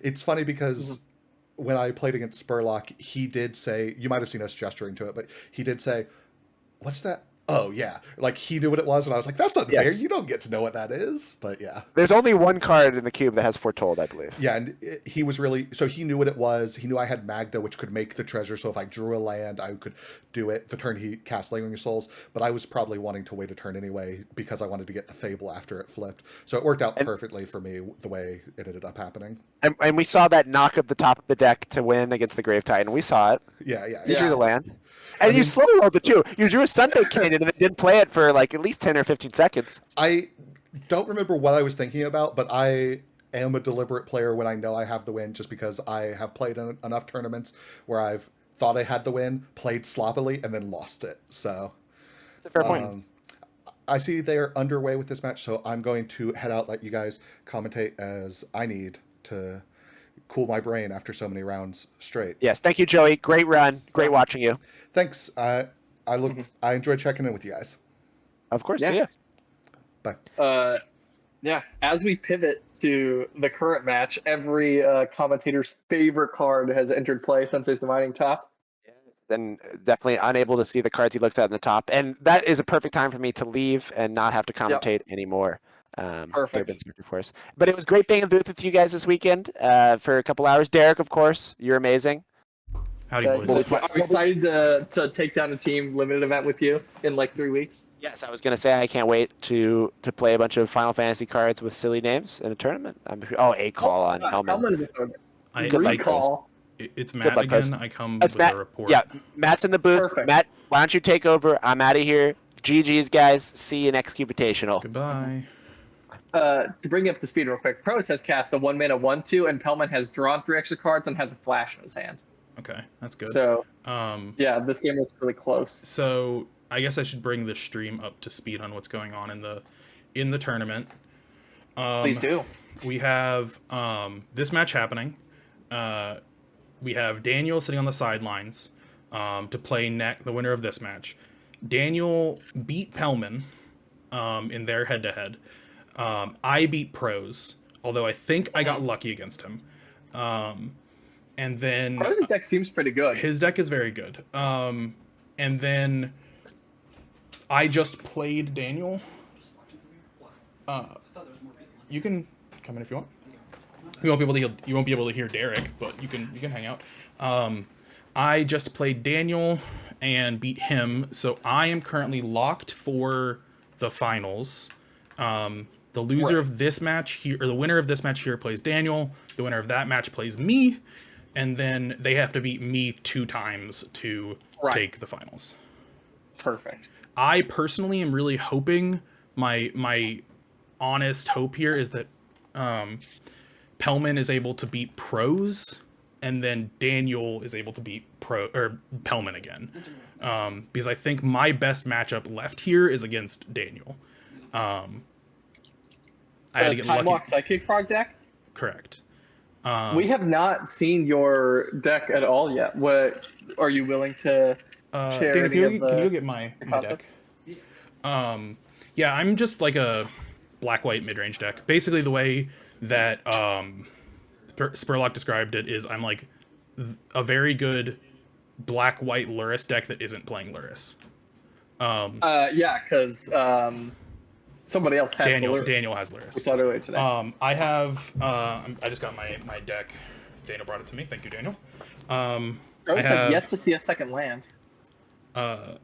It's funny because when I played against Spurlock, he did say, you might have seen us gesturing to it, but he did say, what's that? Oh, yeah. Like, he knew what it was, and I was like, that's unfair. Yes. You don't get to know what that is. But yeah. There's only one card in the cube that has Foretold, I believe. Yeah, and he was really, so he knew what it was. He knew I had Magda, which could make the treasure. So if I drew a land, I could do it the turn he cast Lingering Souls. But I was probably wanting to wait a turn anyway because I wanted to get the Fable after it flipped. So it worked out And perfectly for me the way it ended up happening. and we saw that knock of the top of the deck to win against the Grave Titan. We saw it. Yeah, yeah. You yeah. drew the land. And you mean- slow rolled it too. You drew a Sunday Canyon and then didn't play it for like at least 10 or 15 seconds. I don't remember what I was thinking about, but I am a deliberate player when I know I have the win, just because I have played in enough tournaments where I've thought I had the win, played sloppily, and then lost it. So That's a fair point. I see they are underway with this match, so I'm going to head out, let you guys commentate as I need to cool my brain after so many rounds straight. Yes, thank you, Joey. Great run. Great watching you. Thanks. I enjoyed checking in with you guys. Of course, Yeah. see ya. Bye. Yeah, as we pivot to the current match, every commentator's favorite card has entered play since his dividing top. Then definitely unable to see the cards he looks at in the top. And that is a perfect time for me to leave and not have to commentate anymore. Perfect. Of course. But it was great being in the booth with you guys this weekend for a couple hours. Derek, of course, you're amazing. Howdy, boys. I'm excited to take down a team limited event with you in like 3 weeks. Yes, I was going to say I can't wait to play a bunch of Final Fantasy cards with silly names in a tournament. A call on Hellman. Recall. It's Matt luck, again. guys. I come That's with Matt. a report. Yeah, Matt's in the booth. Perfect. Matt, why don't you take over? I'm out of here. GG's, guys. See you next Cubevitational. Goodbye. To bring you up to speed real quick, Pros has cast a 1 mana 1/2, and Pellman has drawn 3 extra cards and has a flash in his hand. Okay, that's good. So, Um, yeah, this game was really close. so I guess I should bring the stream up to speed on what's going on in the tournament. Please do. We have this match happening. We have Daniel sitting on the sidelines to play the winner of this match. Daniel beat Pellman in their head-to-head. I beat Pros, although I think I got lucky against him. And then Pros' deck seems pretty good. his deck is very good. And then I just played Daniel. You can come in if you want. You won't be able to hear Derek, but you can hang out. I just played Daniel and beat him, so I am currently locked for the finals. The loser of this match here, or the winner of this match here, plays Daniel. The winner of that match plays me, and then they have to beat me 2 times to take the finals. Perfect. I personally am really hoping, my honest hope here is that Pellman is able to beat Pros, and then Daniel is able to beat Pellman again. Because I think my best matchup left here is against Daniel. I had to get Time lucky. Walk Psychic Frog deck? Correct. We have not seen your deck at all yet. What are you willing to share? Dana, any can you get my concept? deck? Yeah, I'm just like a black-white mid-range deck. Basically, the way that Spurlock described it is I'm like a very good black-white Luris deck that isn't playing Luris. Yeah, because somebody else has Daniel Daniel has Luris. We saw it earlier today. I have I just got my deck. Daniel brought it to me. Thank you, Daniel. Rose has yet to see a second land.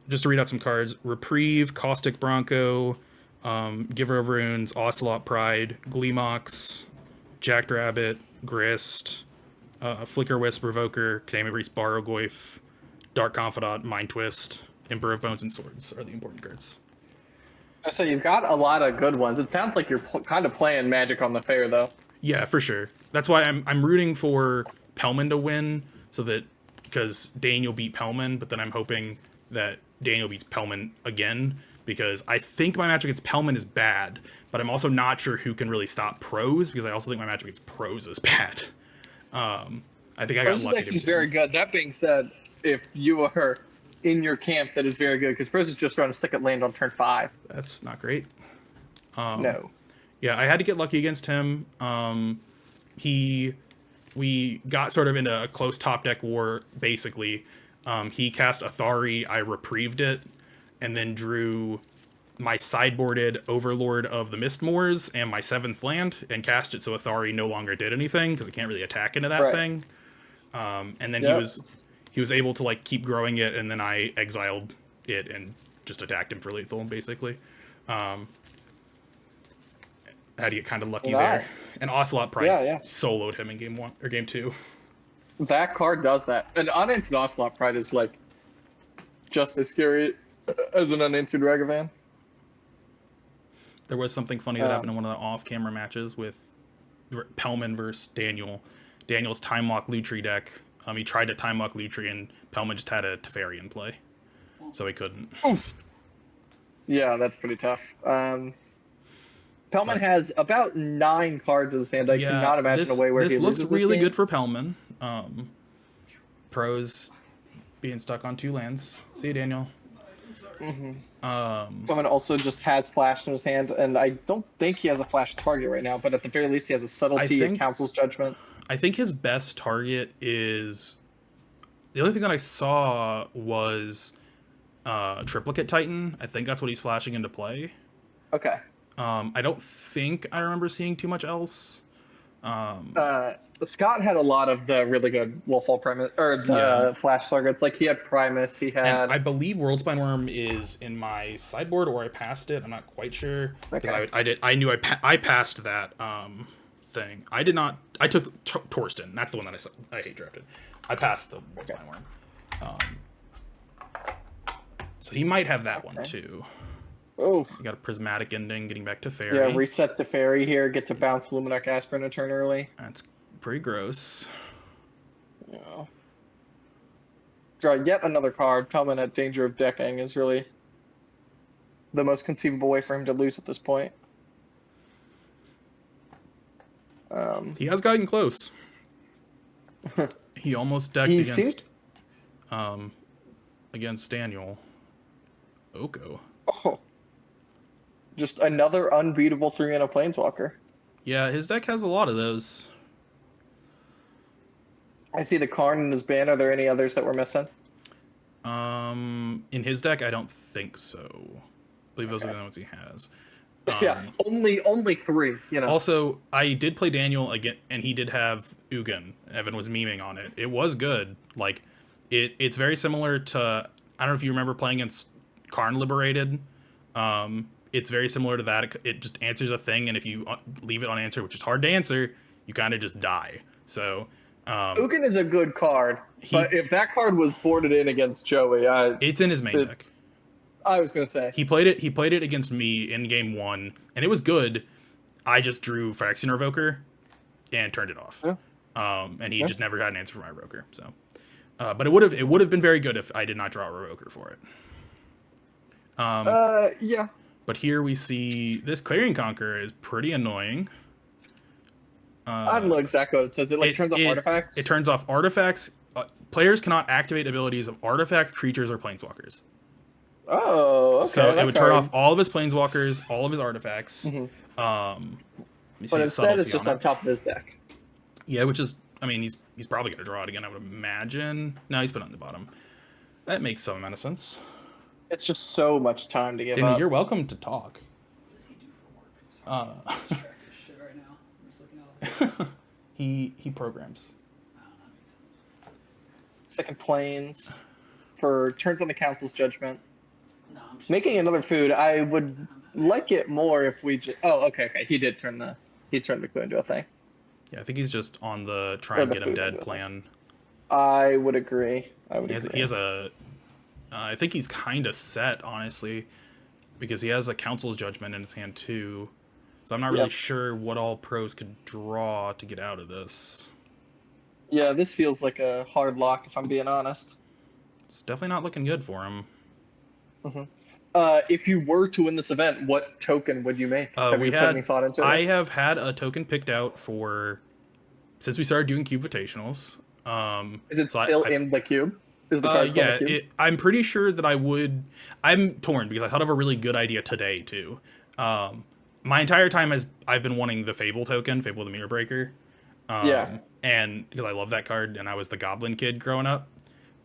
Just to read out some cards: Reprieve, Caustic Bronco, Giver of Runes, Ocelot Pride, Gleemox, Jackrabbit, Grist, Flicker Wisp, Revoker, Kadama Reese, Barrogoyf, Dark Confidant, Mind Twist, Emperor of Bones and Swords are the important cards. So you've got a lot of good ones. It sounds like you're kind of playing Magic on the fair, though. Yeah, for sure. That's why I'm rooting for Pellman to win, so that because Daniel beat Pellman, but then I'm hoping that Daniel beats Pellman again, because I think my matchup against Pellman is bad, but I'm also not sure who can really stop Pros, because I also think my matchup against Pros is bad. I think I got Pros' lucky. deck seems very good. That being said, if you are in your camp, that is very good, because Pros has just run a second land on turn 5. That's not great. No. Yeah, I had to get lucky against him. He we got sort of into a close top deck war, basically. He cast Athari, I reprieved it, and then drew my sideboarded Overlord of the Mistmoors and my 7th land, and cast it so Athari no longer did anything, because it can't really attack into that thing. And then he was able to like keep growing it, and then I exiled it and just attacked him for lethal, basically. Had to get kind of lucky there. And Ocelot probably soloed him in game 1 or game 2. That card does that. An unanswered Ocelot Pride is like just as scary as an unanswered Ragavan. There was something funny that happened in one of the off-camera matches with Pelman versus Daniel. Daniel's Time Walk Lutri deck. He tried to Time Walk Lutri, and Pelman just had a Teferi in play, so he couldn't. Oof. Yeah, that's pretty tough. Pelman has about 9 cards in his hand. I cannot imagine a way where he loses this looks really game. good for Pelman. Pros being stuck on 2 lands. See you, Daniel. Pelman also just has Flash in his hand, and I don't think he has a Flash target right now, but at the very least he has a Subtlety and Council's Judgment. I think his best target is... The only thing that I saw was Triplicate Titan. I think that's what he's flashing into play. Okay. I don't think I remember seeing too much else. Scott had a lot of the really good Wolfall Primus, or the Flash targets. Like, he had Primus, he had... And I believe Worldspine Worm is in my sideboard, or I passed it. I'm not quite sure. Because I passed that thing. I did not... I took Torsten. That's the one that I hate drafted. I passed the Worldspine Worm. So he might have that one, too. Oh, You got a Prismatic Ending, getting back to Fairy. yeah, reset the Fairy here, get to bounce Luminarch Aspirin a turn early. That's pretty gross. Yeah. Draw yet another card. Pelman at danger of decking is really the most conceivable way for him to lose at this point. He has gotten close. He almost decked against Daniel. Oko. Oh. Just another unbeatable 3-mana Planeswalker. Yeah, his deck has a lot of those. I see the Karn in his ban. Are there any others that we're missing? In his deck, I don't think so. I believe those are the ones he has. Yeah, only 3. You know. Also, I did play Daniel again, and he did have Ugin. Evan was memeing on it. It was good. Like, it's very similar to... I don't know if you remember playing against Karn Liberated. It's very similar to that. It just answers a thing, and if you leave it unanswered, which is hard to answer, you kind of just die. So... Ugin is a good card, but if that card was boarded in against Joey, it's in his main deck. I was gonna say he played it against me in game 1, and it was good. I just drew Phyrexian Revoker and turned it off. Yeah. And he just never got an answer for my Revoker. So, but it would have been very good if I did not draw a Revoker for it. Yeah. But here we see this Clarion Conqueror is pretty annoying. I don't know exactly what it says. It turns off artifacts? It turns off artifacts. Players cannot activate abilities of artifacts, creatures, or planeswalkers. Oh, okay. So it would turn off all of his planeswalkers, all of his artifacts. Mm-hmm. But instead, it's just on top of his deck. Yeah, which is, I mean, he's probably going to draw it again, I would imagine. No, he's put it on the bottom. That makes some amount of sense. It's just so much time to give Danny, up. you're welcome to talk. What does he do for work? I'm distracted as shit right now. I'm just looking at He programs. Second Plains for turns on the Council's Judgment. No, I'm just Making another food, I would like it more if we just... Oh, okay. He did turn the clue into a thing. Yeah, I think he's just on the try and the get him food dead window. plan. I would agree. He has a... I think he's kind of set, honestly, because he has a Council's Judgment in his hand, too. So I'm not really sure what all pros could draw to get out of this. Yeah, this feels like a hard lock, if I'm being honest. It's definitely not looking good for him. Mm-hmm. If you were to win this event, what token would you make? Have you put any thought into it? I have had a token picked out since we started doing Cubevitationals. Is it still in the cube? Is the card still in the cube? I'm pretty sure that I would... I'm torn, because I thought of a really good idea today, too. My entire time I've been wanting the Fable token, Fable the Mirror Breaker. Yeah. And because I love that card, and I was the Goblin kid growing up.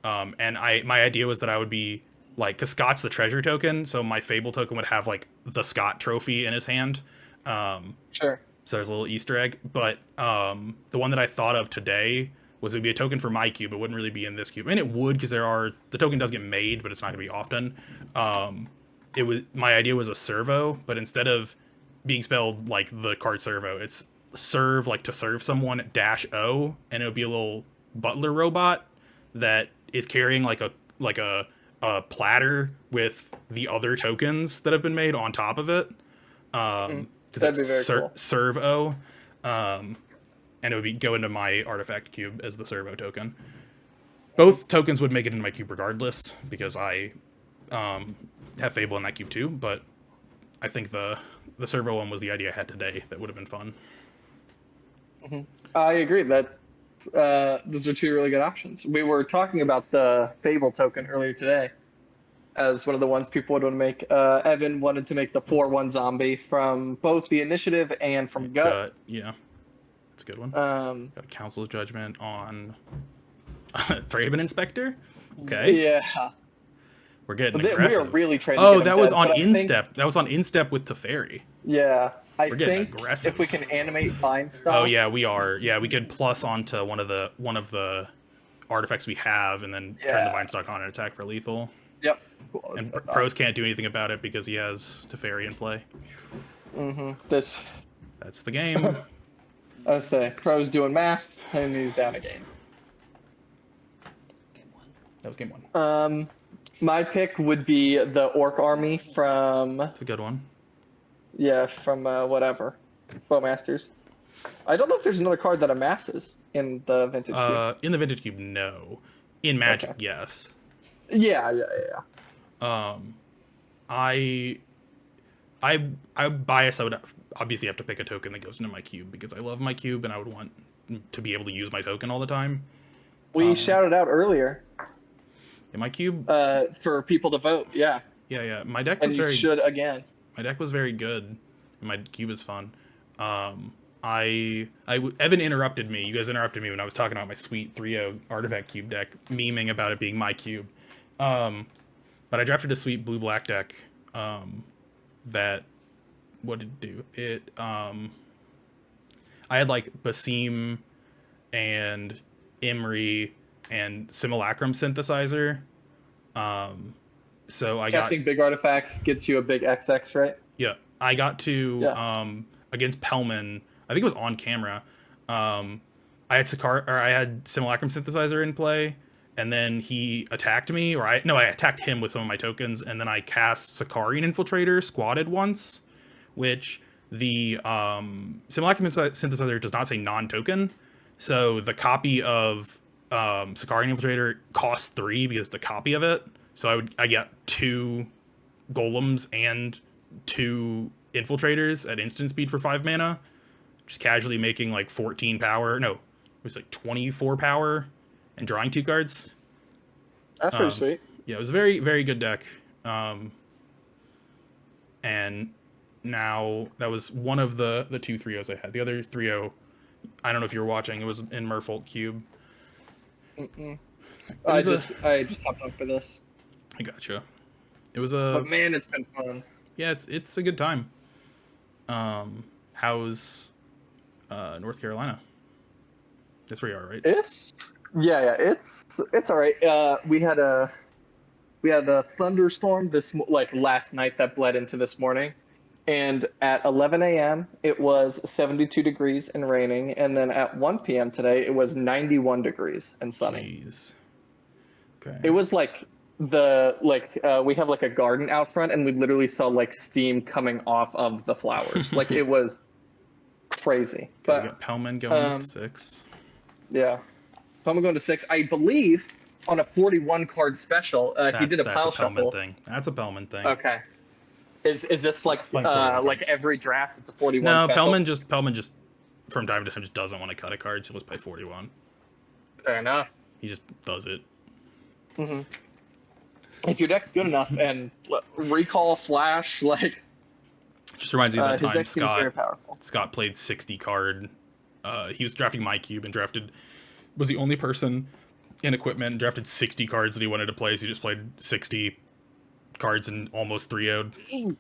And my idea was that I would be like, because Scott's the treasure token, so my Fable token would have like the Scott trophy in his hand. Sure. So there's a little Easter egg. But the one that I thought of today was it would be a token for my cube. It wouldn't really be in this cube. I mean, it would, because the token does get made, but it's not going to be often. My idea was a servo, but instead of being spelled like the card servo, it's serve, like to serve someone -O, and it would be a little butler robot that is carrying like a platter with the other tokens that have been made on top of it. Because it's cool. servo. And it would go into my artifact cube as the servo token. Both tokens would make it into my cube regardless, because I have Fable in that cube too, but I think the servo one was the idea I had today that would have been fun. I agree that those are two really good options. We were talking about the Fable token earlier today as one of the ones people would want to make. Evan wanted to make the 4/1 zombie from both the initiative and from Gut. Yeah. That's a good one. Got a Council's Judgment on Thraben Inspector. Okay. Yeah. We're getting We aggressive. are really trying to Oh, get that him was dead, on but I Instep. think- That was on Instep with Teferi. Yeah. I We're getting think aggressive. if we can animate Vine stuff. Oh yeah, we are. Yeah, we could plus onto one of the artifacts we have, and then turn the Vine Stock on and attack for lethal. Yep. Cool. And Pros can't do anything about it because he has Teferi in play. That's the game. I would say Pro's doing math and he's down a game. Game 1. That was game 1. My pick would be the Orc Army from It's a good one. whatever, Bowmasters. I don't know if there's another card that amasses in the Vintage Cube. In the Vintage Cube, no. In Magic, Okay. yes. Yeah. I bias. I would obviously have to pick a token that goes into my cube because I love my cube and I would want to be able to use my token all the time. We shouted out earlier In my cube, for people to vote. Yeah, yeah. My deck and was you very. should again. My deck was very good. And my cube is fun. Evan interrupted me. You guys interrupted me when I was talking about my sweet 3/0 artifact cube deck, memeing about it being my cube. But I drafted a sweet blue-black deck that, what did it do? It I had like Basim and Imri and Simulacrum Synthesizer. So I Casting big artifacts gets you a big XX, right? Yeah, I got to against Pellman. I think it was on camera. I had Simulacrum Synthesizer in play, and then he attacked me, I attacked him with some of my tokens, and then I cast Sakarian Infiltrator squatted once, which the Simulacrum Synthesizer does not say non-token, so the copy of Sakarian Infiltrator costs 3 because the copy of it. So I get 2 golems and 2 infiltrators at instant speed for 5 mana, just casually making like 14 power. No, it was like 24 power and drawing 2 cards. That's pretty sweet. Yeah, it was a very, very good deck. And now that was one of the 2 3-0s I had. The other 3-0, I don't know if you were watching, it was in Merfolk Cube. I just hopped up for this. I gotcha. It was But man, it's been fun. yeah, it's a good time. How's North Carolina? That's where you are, right? It's all right. We had a thunderstorm last night that bled into this morning, and at 11 a.m. it was 72 degrees and raining, and then at 1 p.m. today it was 91 degrees and sunny. Jeez. Okay. It was like we have like a garden out front, and we literally saw like steam coming off of the flowers. Like it was crazy. Okay, we But got Pellman going 6. yeah, I'm going to 6. I believe on a 41 card special, he did a pile shuffle. Thing. That's a Pellman thing. Okay. Is this like 41 cards. every draft? It's a 41. No, special? Pellman just from time to time just doesn't want to cut a card, so let's play 41. Fair enough. He just does it. Mm-hmm. If your deck's good enough and recall flash, Just reminds me of that his time deck seems very powerful. Scott played 60 card he was drafting my cube and was the only person in equipment and drafted 60 cards that he wanted to play. So he just played 60 cards and almost 3-0'd.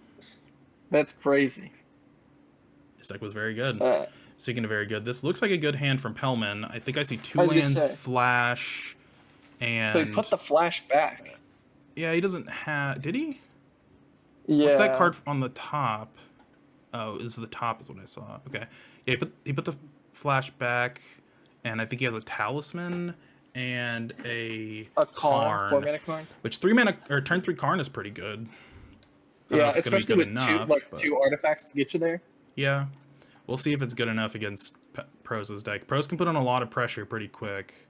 That's crazy. His deck was very good. Speaking of very good, this looks like a good hand from Pellman. I think I see 2 lands, flash, and... So he put the flash back. Yeah, he doesn't have... Did he? Yeah. What's that card on the top? Oh, the top is what I saw. Okay. Yeah, he put the flash back, and I think he has a talisman and a Karn. 4-mana Karn. Which 3-mana or turn 3 Karn is pretty good. Yeah, especially with two artifacts to get you there. Yeah. We'll see if it's good enough against Pro's deck. Pros can put on a lot of pressure pretty quick.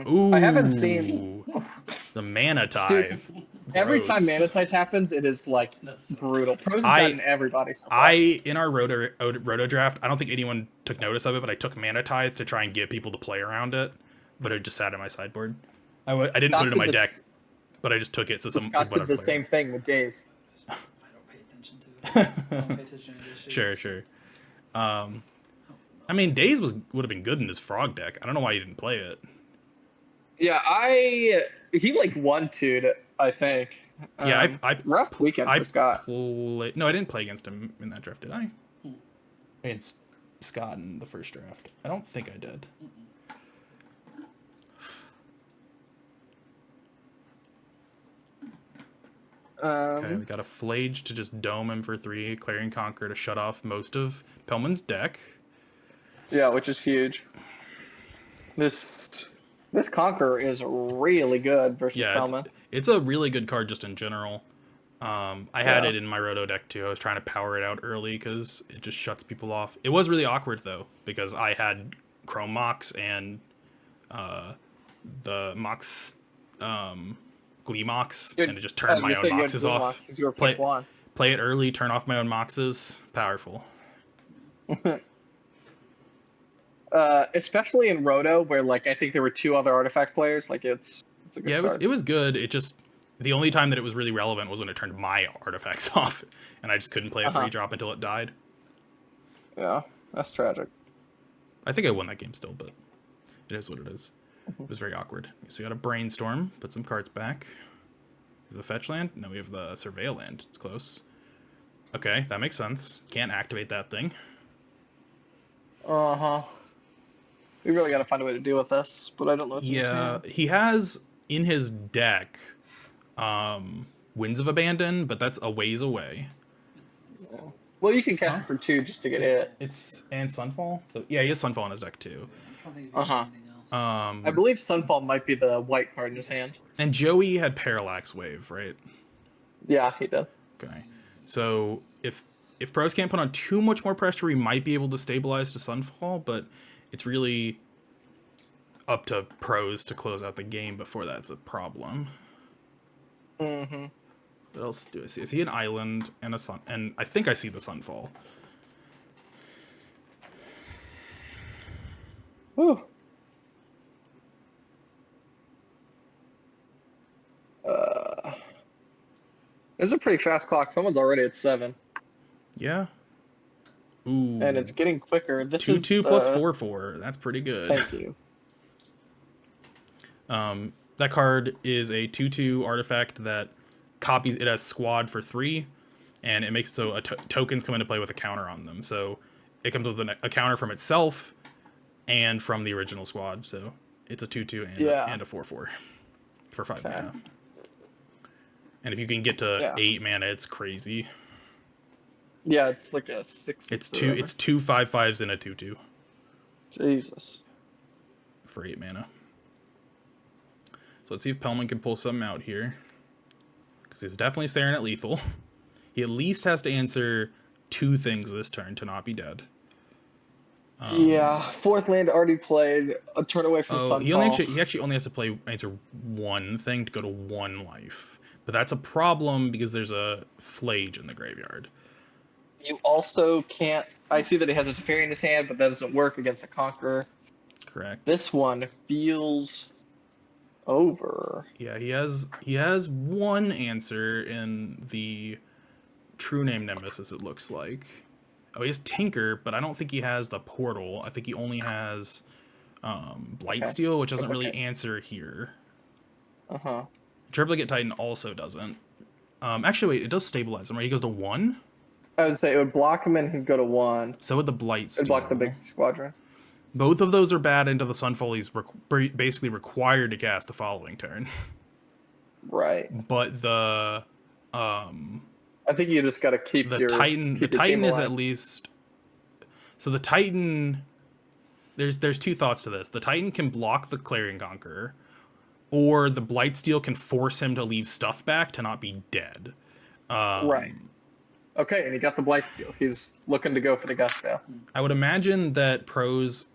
Ooh, I haven't seen the Mana Tithe. Every time Mana Tithe happens, it is like brutal. Pros has gotten everybody so far. In our Roto draft, I don't think anyone took notice of it, but I took Mana Tithe to try and get people to play around it, but it just sat in my sideboard. I didn't put it in my deck, but I just took it so some Scott did the same thing with Days. I don't pay attention to it. I don't pay attention to issues. Sure. I mean, Days would have been good in his Frog deck. I don't know why he didn't play it. Yeah, he like 1-2'd it, I think. Yeah, I rough weekend for Scott. No, I didn't play against him in that draft, did I? Against Scott in the first draft. I don't think I did. Okay, we got a Flage to just dome him for 3, Clarion Conqueror to shut off most of Pellman's deck. Yeah, which is huge. This Conqueror is really good versus Pellman. It's a really good card just in general. I had it in my Roto deck too. I was trying to power it out early because it just shuts people off. It was really awkward though because I had Chrome Mox and the Mox Glee Mox, and it just turned my own Moxes off. Play it early, turn off my own Moxes. Powerful. Especially in Roto, where like I think there were 2 other artifact players. Like it's a good card. It was good. It just the only time that it was really relevant was when it turned my artifacts off, and I just couldn't play a 3-drop until it died. Yeah, that's tragic. I think I won that game still, but it is what it is. It was very awkward. So we got a Brainstorm. Put some cards back. We have the Fetch land. No, we have the Surveil land. It's close. Okay, that makes sense. Can't activate that thing. We really got to find a way to deal with this, but I don't know what's in his hand. He has in his deck Winds of Abandon, but that's a ways away. Well, you can cast it for 2 just to get it. And Sunfall? Yeah, he has Sunfall in his deck too. I believe Sunfall might be the white card in his hand. And Joey had Parallax Wave, right? Yeah, he did. Okay. So if Pros can't put on too much more pressure, we might be able to stabilize to Sunfall, but it's really up to Pros to close out the game before that's a problem. What else do I see? I see an island and a sun, and I think I see the Sunfall. Whew. This is a pretty fast clock. Someone's already at 7. Yeah. Ooh. And it's getting quicker. This 2/2 plus 4/4. That's pretty good. Thank you. That card is a 2/2 artifact that copies. It has Squad for 3, and it makes so tokens come into play with a counter on them. So it comes with a counter from itself and from the original Squad. So it's a 2/2 and a 4/4 for 5 mana. And if you can get to 8 mana, it's crazy. Yeah, it's like a 6. It's 2 5/5s and a 2/2. Jesus. For 8 mana. So let's see if Pellman can pull something out here. Because he's definitely staring at lethal. He at least has to answer 2 things this turn to not be dead. Yeah, 4th land already played. A turn away from Sunfall. He actually only has to answer 1 thing to go to 1 life. But that's a problem because there's a Flage in the graveyard. You also can't... I see that he has a Teferi in his hand, but that doesn't work against the Conqueror. Correct. This one feels over. Yeah, he has 1 answer in the True Name Nemesis, it looks like. Oh, he has Tinker, but I don't think he has the Portal. I think he only has Blightsteel, which doesn't really answer here. Triplicate Titan also doesn't. Actually, wait, it does stabilize him, right? He goes to 1? I would say it would block him and he'd go to 1. So would the Blightsteel. It'd block the big squadron. Both of those are bad into the Sunfall. He's basically required to cast the following turn. Right. But the... I think you just got to keep the your Titan. keep The your team Titan is alive. at least. So the Titan. There's two thoughts to this. The Titan can block the Clarion Conqueror, or the Blightsteel can force him to leave stuff back to not be dead. Right. Okay, and he got the Blightsteel. He's looking to go for the gusto. I would imagine that Pros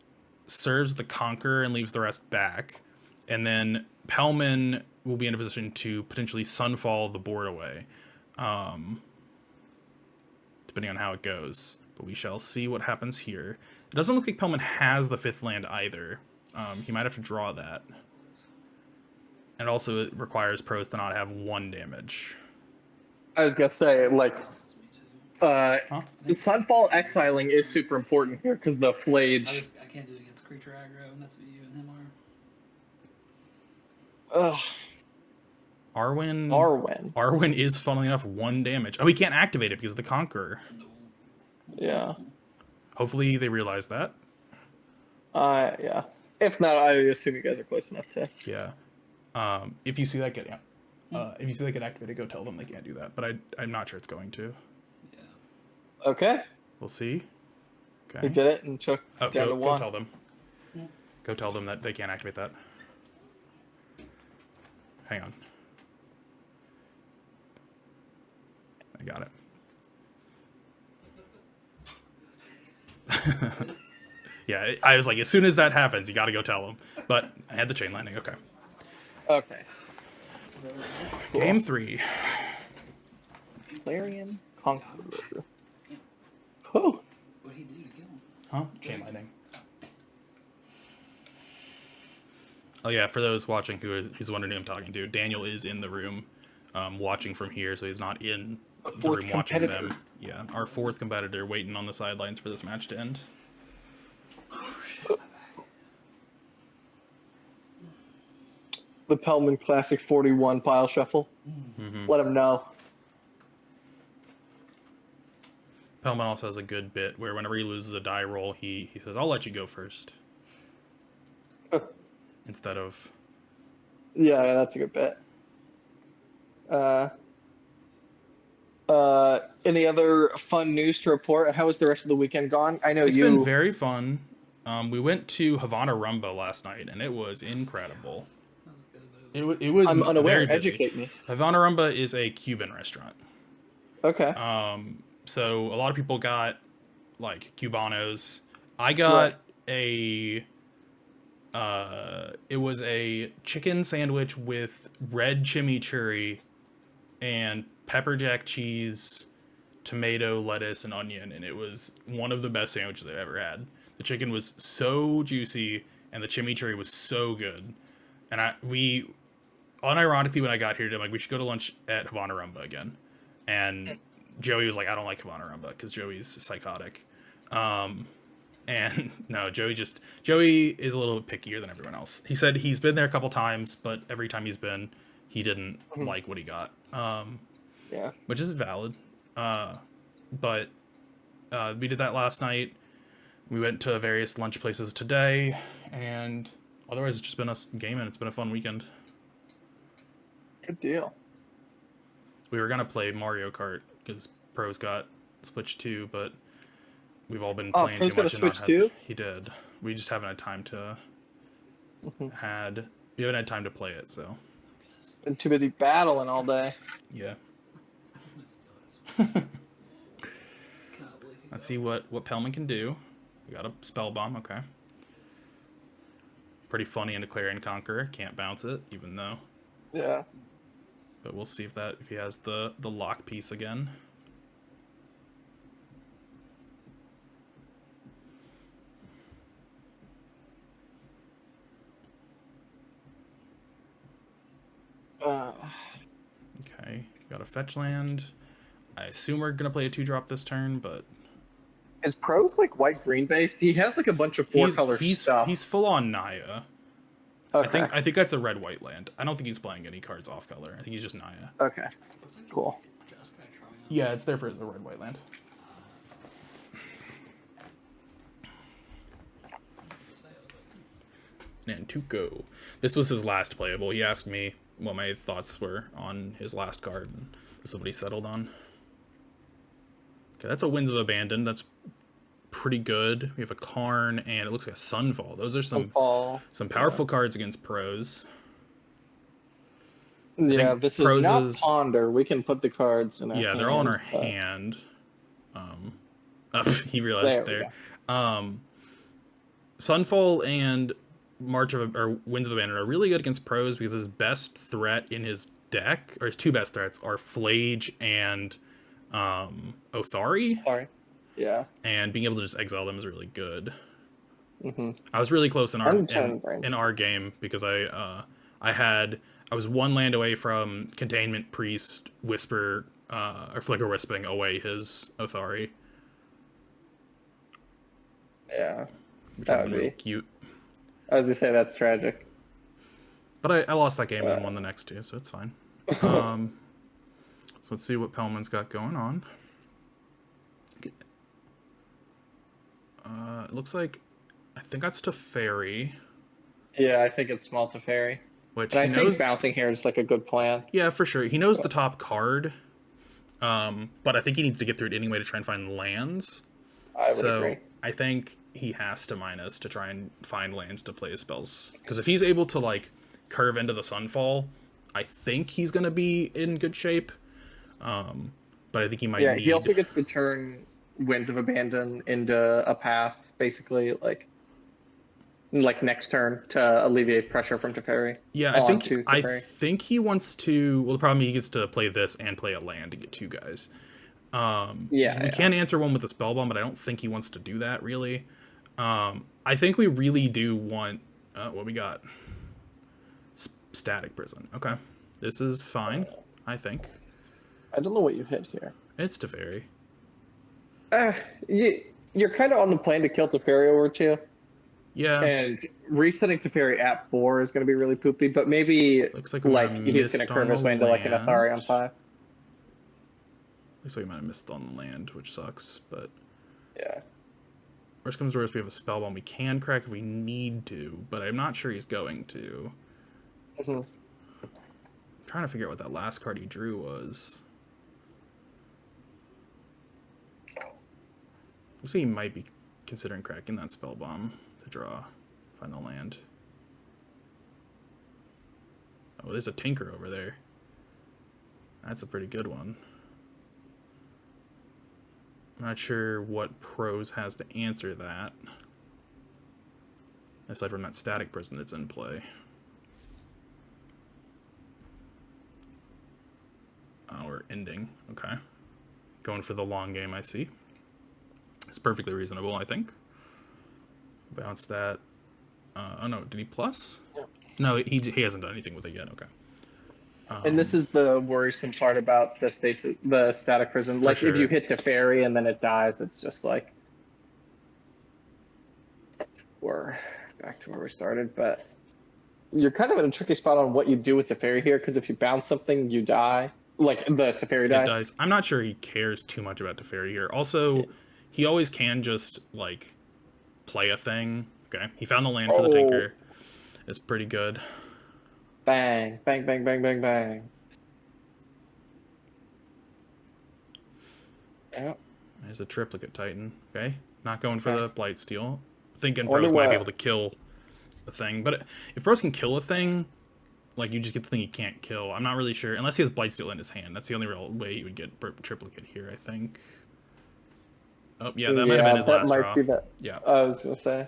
serves the Conqueror and leaves the rest back, and then Pelman will be in a position to potentially Sunfall the board away. Depending on how it goes. But we shall see what happens here. It doesn't look like Pelman has the 5th land either. He might have to draw that. And also it requires Pros to not have 1 damage. I was gonna say, like, Sunfall exiling is super important here because the Flage. I can't do it against creature aggro, and that's what you and him are. Ugh. Arwen is, funnily enough, 1 damage. Oh, he can't activate it because of the Conqueror. Yeah. Hopefully they realize that. Yeah. If not, I assume you guys are close enough to. Yeah. If you see that get activated, go tell them they can't do that. But I'm not sure it's going to. Yeah. Okay. We'll see. Okay. He did it and took down to 1. Go tell them. Go tell them that they can't activate that. Hang on. I got it. Yeah, I was like, as soon as that happens, you got to go tell them. But I had the chain lightning. Okay. Okay. Cool. Game 3. Clarion Conqueror. Oh. What'd he do to kill him? Huh? Chain lightning. Oh yeah, for those watching who's wondering who I'm talking to, Daniel is in the room, watching from here, so he's not in the room watching them. Yeah, our 4th competitor waiting on the sidelines for this match to end. Oh shit, The Pelman Classic 41 pile shuffle. Let him know. Pelman also has a good bit where whenever he loses a die roll, he says, "I'll let you go first," instead of. Yeah, that's a good bet. Any other fun news to report? How was the rest of the weekend gone? I know It's been very fun. We went to Havana Rumba last night, and it was incredible. that was good, but It was. I'm unaware. Very busy. Educate me. Havana Rumba is a Cuban restaurant. Okay. So a lot of people got like Cubanos. I got it was a chicken sandwich with red chimichurri and pepper jack cheese, tomato, lettuce, and onion, and it was one of the best sandwiches I've ever had. The chicken was so juicy, and the chimichurri was so good. And unironically, when I got here, I'm like, we should go to lunch at Havana Rumba again. And Joey was like, I don't like Havana Rumba because Joey's psychotic. And no, Joey is a little bit pickier than everyone else. He said he's been there a couple times, but every time he's been, he didn't like what he got. Yeah. Which is valid. But we did that last night. We went to various lunch places today, and otherwise it's just been us gaming. It's been a fun weekend. Good deal. We were gonna play Mario Kart because Pro's got Switch 2, but we've all been playing Pro's too got a much. Switch 2? He did. We just haven't had time to we haven't had time to play it. So Been too busy battling all day. yeah. I'm gonna steal that. Cannot believe he Let's see what Pelman can do. We got a spell bomb. Okay. Pretty funny into Clarion Conqueror. Can't bounce it, even though. Yeah. But we'll see if he has the lock piece again. Okay, got a fetch land. I assume we're gonna play a 2-drop this turn, but Is Pros like white-green based? He has like a bunch of four-color stuff. He's full on Naya. Okay. I think that's a red-white land. I don't think he's playing any cards off color. I think he's just Naya. Okay. Cool. Just gonna try out. Yeah, it's there for as a red-white land. Nantuko. This was his last playable. He asked me what my thoughts were on his last card, and this is what he settled on. Okay, that's a Winds of Abandon. That's pretty good. We have a Karn, and it looks like a Sunfall. Those are some powerful cards against Pros. Yeah, this is not Ponder. We can put the cards in our hand. They're all in our hand. He realized there. Sunfall and Winds of Abandon are really good against Pros because his best threat in his deck, or his two best threats, are Flage and Othari. Sorry. Yeah. And being able to just exile them is really good. Mm-hmm. I was really close in our game because I was one land away from Containment Priest, Whisper, or Flicker Wisping away his Othari. Yeah. Which that would would be cute. I was gonna say that's tragic. But I lost that game and won the next two, so it's fine. So let's see what Pellman's got going on. It looks like, I think that's Teferi. Yeah, I think it's small Teferi. Which but I think bouncing here is like a good plan. Yeah, for sure. He knows the top card, but I think he needs to get through it anyway to try and find lands. I would agree. I think he has to minus to try and find lands to play his spells. Because if he's able to like curve into the Sunfall, I think he's going to be in good shape. But I think he might need... he also gets to turn Winds of Abandon into a path, basically, like next turn to alleviate pressure from Teferi. Yeah, I think he wants to... Well, the problem is he gets to play this and play a land to get two guys. We can answer one with a Spellbomb, but I don't think he wants to do that, really. I think we really do want... what we got? Static Prison. Okay. This is fine, I think. I don't know what you hit here. It's Teferi. You're kind of on the plan to kill Teferi over 2. Yeah. And resetting Teferi at 4 is going to be really poopy, but maybe looks like he's going to curve his way into like an Athari on 5. Looks like we might have missed on the land, which sucks, but... Yeah. Worst comes to worst, we have a Spellbomb we can crack if we need to, but I'm not sure he's going to. Mm-hmm. I'm trying to figure out what that last card he drew was. Looks like he might be considering cracking that Spellbomb to draw final land. Oh, there's a Tinker over there. That's a pretty good one. I'm not sure what Pros has to answer that. Aside from that Static Prison that's in play. Oh, we're ending. Okay. Going for the long game, I see. It's perfectly reasonable, I think. Bounce that. Oh no, did he plus? Yeah. No, he hasn't done anything with it yet. Okay. And this is the worrisome part about the Static Prison. Like, if you hit Teferi and then it dies, it's just like... We're back to where we started, but... You're kind of in a tricky spot on what you do with Teferi here, because if you bounce something, you die. Like, the Teferi dies. It dies. I'm not sure he cares too much about Teferi here. Also, he always can just, like, play a thing. Okay, he found the land for the Tinker. It's pretty good. Bang, bang, bang, bang, bang, bang. Yep. There's a Triplicate Titan. Okay, not going for the Blightsteel. Thinking Pros might be able to kill the thing, but if Pros can kill a thing, like, you just get the thing he can't kill. I'm not really sure, unless he has Blightsteel in his hand. That's the only real way he would get Triplicate here, I think. Oh, yeah, that might have been his last draw. Yeah. I was gonna say.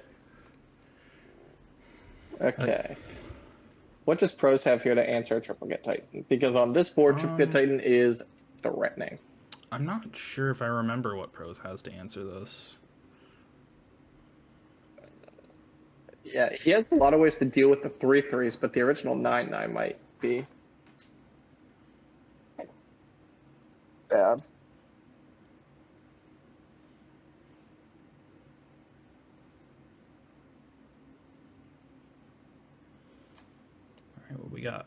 Okay. What does Pros have here to answer a Triplicate Titan? Because on this board, Triplicate Titan is threatening. I'm not sure if I remember what Pros has to answer this. Yeah, he has a lot of ways to deal with the 3/3s, but the original 9/9 might be bad. we got?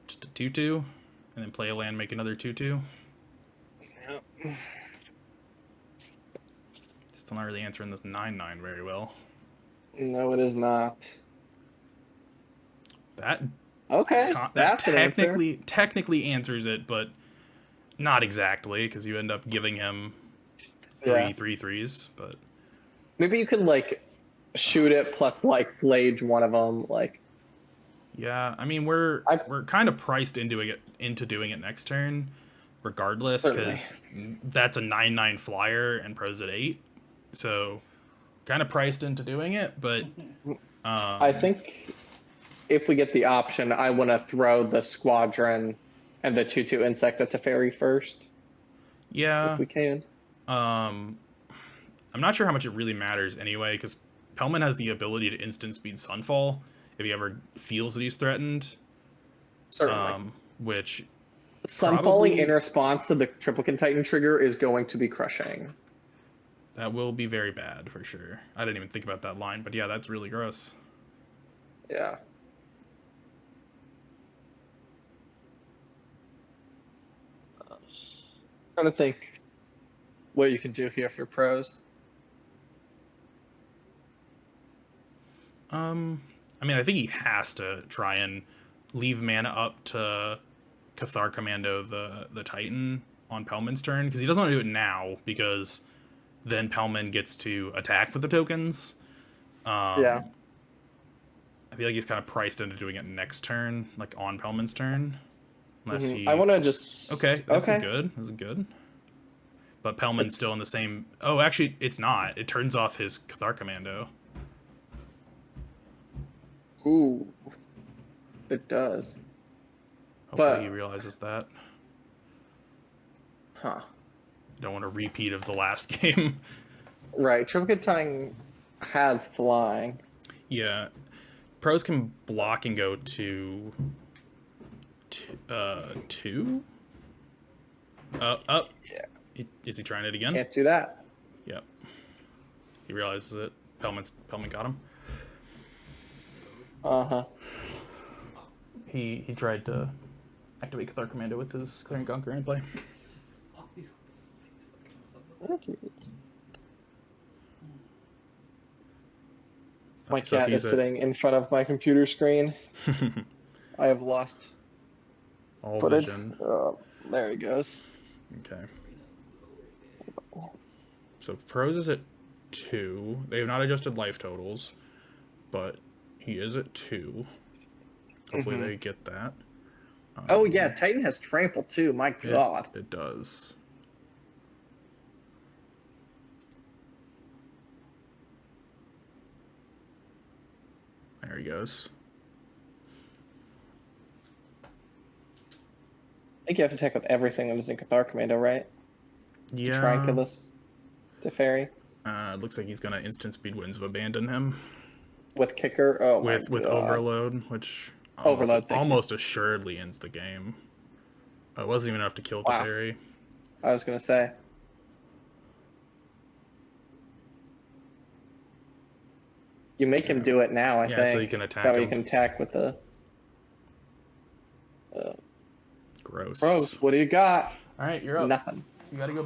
Just a 2/2, and then play a land, make another 2/2. Yep. Still not really answering this 9/9 very well. No, it is not. That Okay, that that's an answer. technically answers it, but not exactly, because you end up giving him Yeah. 3/3/3s. But Maybe you could like shoot it plus like blade one of them. Like, yeah, I mean we're kind of priced into doing it next turn, regardless, Certainly. because that's a 9/9 flyer and pros at 8, so kind of priced into doing it. But I think if we get the option, I want to throw the squadron and the 2/2 insect at Teferi first, yeah, if we can. I'm not sure how much it really matters anyway, because Pellman has the ability to instant speed Sunfall if he ever feels that he's threatened. Certainly. Which Sunfalling probably, in response to the Triplicate Titan trigger is going to be crushing. that will be very bad for sure. I didn't even think about that line, but yeah, that's really gross. Yeah. Trying to think what you can do here for pros. I mean, I think he has to try and leave mana up to Cathar Commando the Titan on Pellman's turn, because he doesn't want to do it now, because then Pellman gets to attack with the tokens. Yeah. I feel like he's kind of priced into doing it next turn, like on Pellman's turn. Unless he... I want to just... Okay, this is good. This is good. But Pellman's still in the same... Oh, actually, it's not. It turns off his Cathar Commando. Ooh. It does. Hopefully he realizes that. Huh. Don't want a repeat of the last game. Right. Triplicate Titan has flying. Yeah. Pros can block and go to... 2? Up. Yeah. Is he trying it again? Can't do that. Yep. He realizes it. Pellman got him. Uh-huh. He tried to activate Cathar Commando with his Clearing Conquer in play. My So cat is sitting in front of my computer screen. I have lost all footage. vision. There he goes. Okay. So pros is at 2. They have not adjusted life totals, but he is at 2. Hopefully they get that. Oh yeah, Titan has trample too. My God. It does. There he goes. I think you have to attack with everything that is in Cathar Commando, right? Yeah. Try and kill this Teferi. It looks like he's gonna instant speed Winds of Abandon him. With kicker. Oh my with God. Overload, which almost assuredly ends the game. It wasn't even enough to kill Teferi. I was gonna say. You make him do it now, I think. So you can attack so him. you can attack with the... Gross. Gross, what do you got? Alright, you're up. Nothing. You gotta go